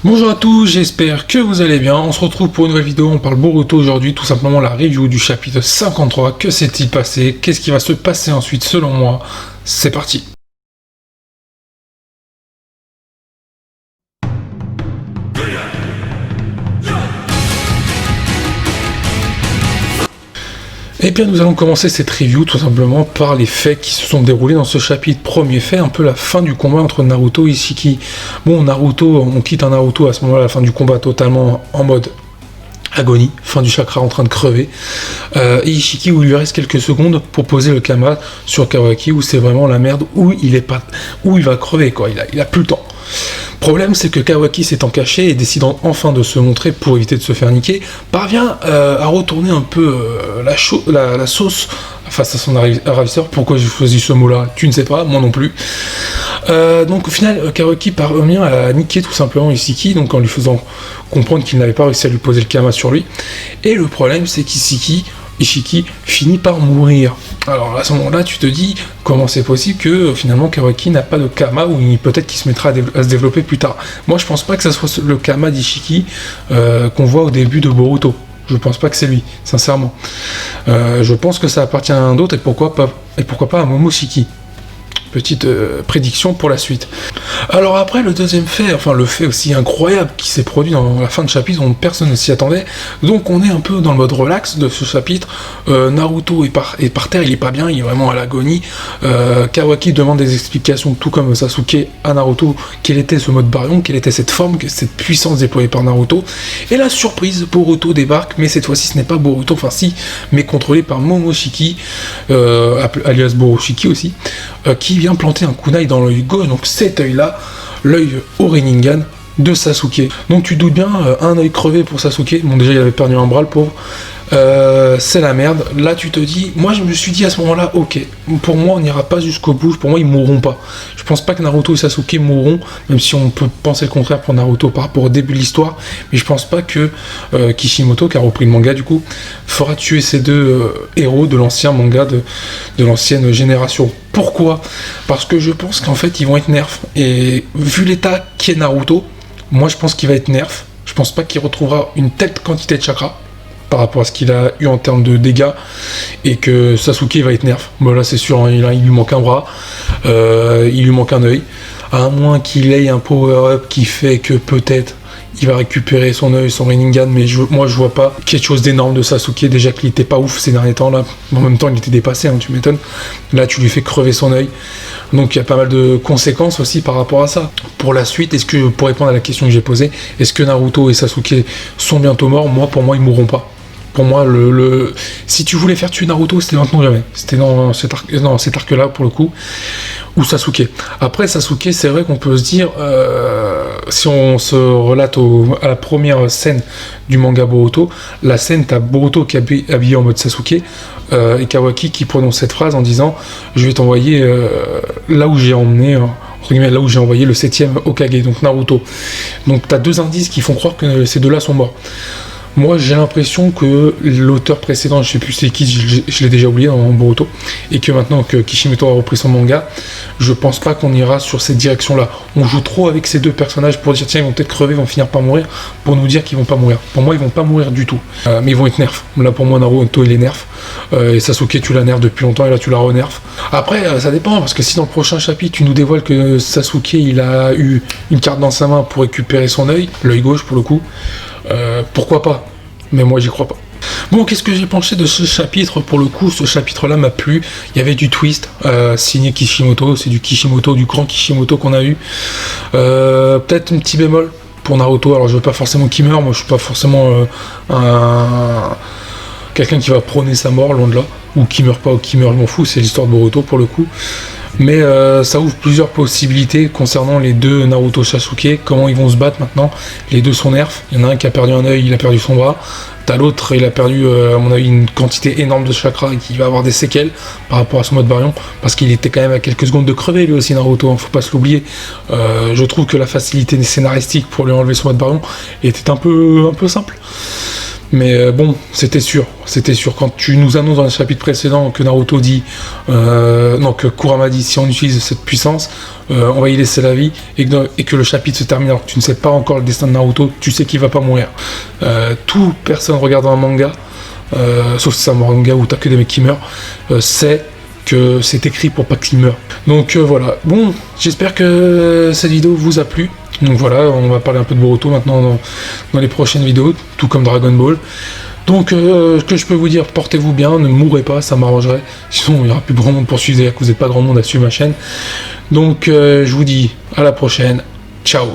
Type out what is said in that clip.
Bonjour à tous, j'espère que vous allez bien. On se retrouve pour une nouvelle vidéo, on parle Boruto aujourd'hui, tout simplement la review du chapitre 53. Que s'est-il passé? Qu'est-ce qui va se passer ensuite selon moi? C'est parti. Et bien nous allons commencer cette review tout simplement par les faits qui se sont déroulés dans ce chapitre. Premier fait, un peu la fin du combat entre Naruto et Ishiki. Bon, Naruto, on quitte un Naruto à ce moment-là, la fin du combat totalement en mode agonie, fin du chakra en train de crever. Et Ishiki où il lui reste quelques secondes pour poser le Kama sur Kawaki où c'est vraiment la merde, où il va crever quoi, il a plus le temps. Problème, c'est que Kawaki s'étant caché et décidant enfin de se montrer pour éviter de se faire niquer, parvient à retourner un peu la sauce face à son ravisseur. Pourquoi j'ai choisi ce mot-là? Tu ne sais pas, moi non plus. Donc au final, Kawaki parvient à niquer tout simplement Ishiki, donc en lui faisant comprendre qu'il n'avait pas réussi à lui poser le Kama sur lui. Et le problème, c'est qu'Ishiki finit par mourir. Alors à ce moment-là, tu te dis comment c'est possible que finalement Kawaki n'a pas de Kama, ou peut-être qu'il se mettra à se développer plus tard. Moi, je pense pas que ça soit le Kama d'Ishiki qu'on voit au début de Boruto. Je pense pas que c'est lui, sincèrement. Je pense que ça appartient à un d'autre, et pourquoi pas à Momoshiki. Petite prédiction pour la suite. Alors après, le deuxième fait, enfin le fait aussi incroyable qui s'est produit dans la fin de chapitre, dont personne ne s'y attendait, donc on est un peu dans le mode relax de ce chapitre. Naruto est par terre, il est pas bien, il est vraiment à l'agonie. Kawaki demande des explications, tout comme Sasuke à Naruto, quel était ce mode baryon, quelle était cette forme, cette puissance déployée par Naruto. Et la surprise, Boruto débarque, mais cette fois-ci ce n'est pas Boruto, enfin si, mais contrôlé par Momoshiki, alias Boroshiki aussi, qui vient planter un kunai dans l'œil gauche, donc cet œil-là, l'œil au Rinnegan de Sasuke. Donc tu doutes bien, un œil crevé pour Sasuke, bon déjà il avait perdu un bras le pauvre, c'est la merde. Là tu te dis, moi je me suis dit à ce moment-là, ok, pour moi on n'ira pas jusqu'au bout, pour moi ils mourront pas. Je pense pas que Naruto et Sasuke mourront, même si on peut penser le contraire pour Naruto par rapport au début de l'histoire, mais je pense pas que Kishimoto, qui a repris le manga du coup, fera tuer ces deux héros de l'ancien manga, de l'ancienne génération. Pourquoi? Parce que je pense qu'en fait ils vont être nerfs, et vu l'état qu'est Naruto, moi je pense qu'il va être nerf. Je pense pas qu'il retrouvera une telle quantité de chakra par rapport à ce qu'il a eu en termes de dégâts, et que Sasuke va être nerf. Bon là c'est sûr, hein, il lui manque un bras, il lui manque un œil, à moins qu'il ait un power-up qui fait que peut-être il va récupérer son œil, son Rinnegan, mais moi je vois pas quelque chose d'énorme de Sasuke, déjà qu'il était pas ouf ces derniers temps là, en même temps il était dépassé, hein, tu m'étonnes, là tu lui fais crever son œil, donc il y a pas mal de conséquences aussi par rapport à ça. Pour la suite, pour répondre à la question que j'ai posée, est-ce que Naruto et Sasuke sont bientôt morts? Pour moi ils mourront pas. Pour moi, si tu voulais faire tuer Naruto, c'était maintenant ou jamais. C'était dans cet arc-là, pour le coup, ou Sasuke. Après, Sasuke, c'est vrai qu'on peut se dire, si on se relate à la première scène du manga Boruto, la scène, t'as Boruto qui est habillé en mode Sasuke, et Kawaki qui prononce cette phrase en disant « Je vais t'envoyer là où j'ai emmené... là où j'ai envoyé le 7ème Hokage, donc Naruto. » Donc t'as deux indices qui font croire que ces deux-là sont morts. Moi, j'ai l'impression que l'auteur précédent, je sais plus c'est qui, je l'ai déjà oublié dans Boruto, et que maintenant que Kishimoto a repris son manga, je pense pas qu'on ira sur cette direction-là. On joue trop avec ces deux personnages pour dire tiens, ils vont peut-être crever, ils vont finir par mourir, pour nous dire qu'ils vont pas mourir. Pour moi, ils vont pas mourir du tout, mais ils vont être nerfs. Là, pour moi, Naruto, il est nerf, et Sasuke, tu la nerfs depuis longtemps, et là, tu la renerfs. Après, ça dépend, parce que si dans le prochain chapitre, tu nous dévoiles que Sasuke, il a eu une carte dans sa main pour récupérer son œil, l'œil gauche pour le coup, pourquoi pas? Mais moi j'y crois pas. Bon, qu'est-ce que j'ai pensé de ce chapitre? Pour le coup, ce chapitre-là m'a plu. Il y avait du twist, signé Kishimoto, c'est du grand Kishimoto qu'on a eu. Peut-être un petit bémol pour Naruto. Alors je veux pas forcément qu'il meure, moi je suis pas forcément quelqu'un qui va prôner sa mort, loin de là. Ou qui meurt pas ou qui meurt, je m'en fous, c'est l'histoire de Boruto pour le coup. Mais ça ouvre plusieurs possibilités concernant les deux Naruto Sasuke, comment ils vont se battre maintenant. Les deux sont nerfs, il y en a un qui a perdu un œil, il a perdu son bras, t'as l'autre, il a perdu à mon avis une quantité énorme de chakra et qui va avoir des séquelles par rapport à son mode baryon, parce qu'il était quand même à quelques secondes de crever lui aussi Naruto, hein, faut pas se l'oublier. Je trouve que la facilité scénaristique pour lui enlever son mode baryon était un peu simple. Mais bon, c'était sûr. Quand tu nous annonces dans le chapitre précédent que Naruto dit, que Kurama dit, si on utilise cette puissance, on va y laisser la vie, et que le chapitre se termine alors que tu ne sais pas encore le destin de Naruto, tu sais qu'il va pas mourir. Toute personne regardant un manga, sauf si c'est un manga où t'as que des mecs qui meurent, sait que c'est écrit pour pas qu'il meure. Donc voilà. Bon, j'espère que cette vidéo vous a plu. Donc voilà, on va parler un peu de Boruto maintenant dans les prochaines vidéos, tout comme Dragon Ball. Donc, ce que je peux vous dire, portez-vous bien, ne mourrez pas, ça m'arrangerait. Sinon, il n'y aura plus grand monde pour suivre, que vous n'êtes pas grand monde à suivre ma chaîne. Donc, je vous dis à la prochaine. Ciao.